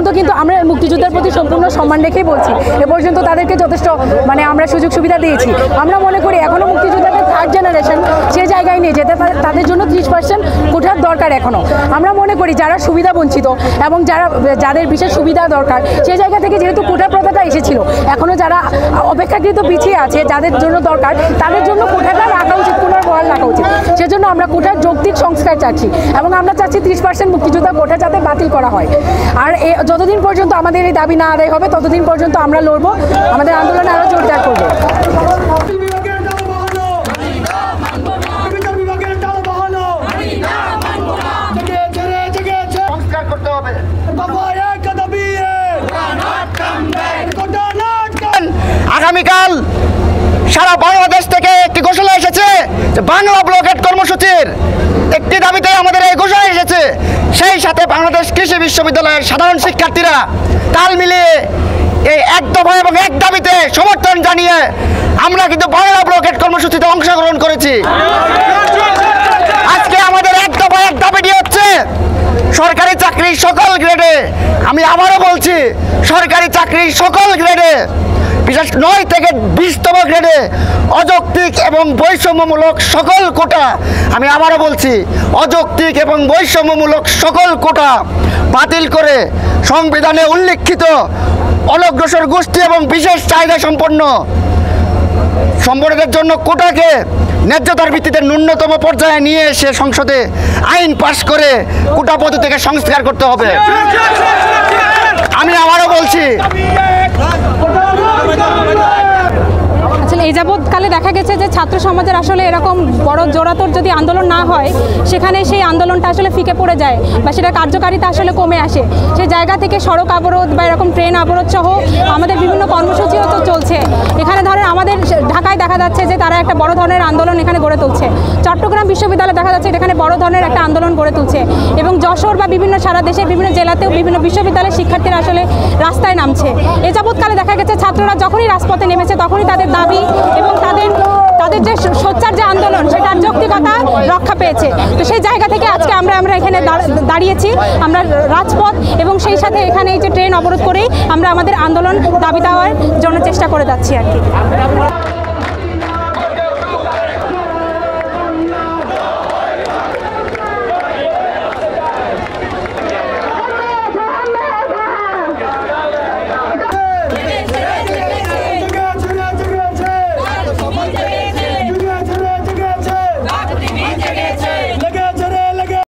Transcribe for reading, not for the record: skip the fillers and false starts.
পর্যন্ত কিন্তু আমরা মুক্তিযোদ্ধার প্রতি সম্পূর্ণ সম্মান রেখেই বলছি, এ পর্যন্ত তাদেরকে যথেষ্ট আমরা সুযোগ সুবিধা দিয়েছি। আমরা মনে করি এখনও মুক্তিযোদ্ধাদের থার্ড জেনারেশন সে জায়গায় নেই যেতে তাদের জন্য 30% কোঠার দরকার। এখনও আমরা মনে করি যারা সুবিধা বঞ্চিত এবং যাদের বিশেষ সুবিধা দরকার সে জায়গা থেকে যেহেতু কোটা প্রথাটা এসেছিল, এখনও যারা অপেক্ষাকৃত পিছিয়ে আছে যাদের জন্য দরকার তাদের জন্য কোটাটা রাখা উচিত, পুনর্বহাল রাখা উচিত। সেজন্য আমরা কোটার যৌক্তিক সংস্কার চাচ্ছি এবং আমরা চাচ্ছি 30% মুক্তিযোদ্ধা কোটা যাতে বাতিল করা হয়। আর যতদিন পর্যন্ত আমাদের এই দাবি না আদায় হবে ততদিন পর্যন্ত আমরা লড়বো, আমাদের আন্দোলন আরও জোরদার করবো। আগামীকাল সারা বাংলাদেশ থেকে একটি ঘোষণা এসেছে, বাংলা ব্লকেট কর্মসূচির একটি দাবিতে আমাদের এই ঘোষণা এসেছে। সেই সাথে বাংলাদেশ কৃষি বিশ্ববিদ্যালয়ের সাধারণ শিক্ষার্থীরা তাল মিলিয়ে এই এক দফা এবং এক দাবিতে সমর্থন জানিয়ে আমরা কিন্তু বাংলা ব্লকেট কর্মসূচিতে অংশগ্রহণ করেছি। আজকে আমাদের এক দফা এক দাবিটি হচ্ছে সরকারি চাকরি সকল গ্রেডে, আমি আবারও বলছি সরকারি চাকরি সকল গ্রেডে, বিশেষ 9 থেকে 20তম গ্রেডে অযৌক্তিক এবং বৈষম্যমূলক সকল কোটা, আমি আবারও বলছি অযৌক্তিক এবং বৈষম্যমূলক সকল কোটা বাতিল করে সংবিধানে উল্লিখিত অনগ্রসর গোষ্ঠী এবং বিশেষ চাহিদা সম্পন্ন সম্প্রদায়ের জন্য কোটাকে ন্যায্যতার ভিত্তিতে ন্যূনতম পর্যায়ে নিয়ে এসে সংসদে আইন পাশ করে কোটা পদ্ধতিকে সংস্কার করতে হবে। আমি আবারও বলছি আসলে এই যাবৎকালে দেখা গেছে যে ছাত্র সমাজের আসলে এরকম বড় জোরাতোর যদি আন্দোলন না হয় সেখানে সেই আন্দোলনটা আসলে ফিকে পড়ে যায় বা সেটা কার্যকারিতা আসলে কমে আসে। সেই জায়গা থেকে সড়ক অবরোধ বা এরকম ট্রেন অবরোধ সহ আমাদের বিভিন্ন কর্মসূচিও তো চলছে। এখানে ধরেন আমাদের ঢাকায় দেখা যাচ্ছে যে তারা একটা বড় ধরনের আন্দোলন এখানে গড়ে তুলছে, চট্টগ্রাম বিশ্ববিদ্যালয়ে দেখা যাচ্ছে এখানে বড় ধরনের একটা আন্দোলন গড়ে তুলছে এবং যশোর বা বিভিন্ন সারা দেশের বিভিন্ন জেলাতেও বিভিন্ন বিশ্ববিদ্যালয়ের শিক্ষার্থীরা আসলে রাস্তায় নামছে। এ যাবৎকালে দেখা গেছে ছাত্ররা যখনই রাজপথে নেমেছে তখনই তাদের দাবি এবং তাদের যে সোচ্চার যে আন্দোলন সেটার যৌক্তিকতা রক্ষা পেয়েছে। তো সেই জায়গা থেকে আজকে আমরা এখানে দাঁড়িয়েছি, আমরা রাজপথ এবং সেই সাথে এখানে এই যে ট্রেন অবরোধ করেই আমরা আমাদের আন্দোলন দাবি দেওয়ার জন্য চেষ্টা করে যাচ্ছি আর কি।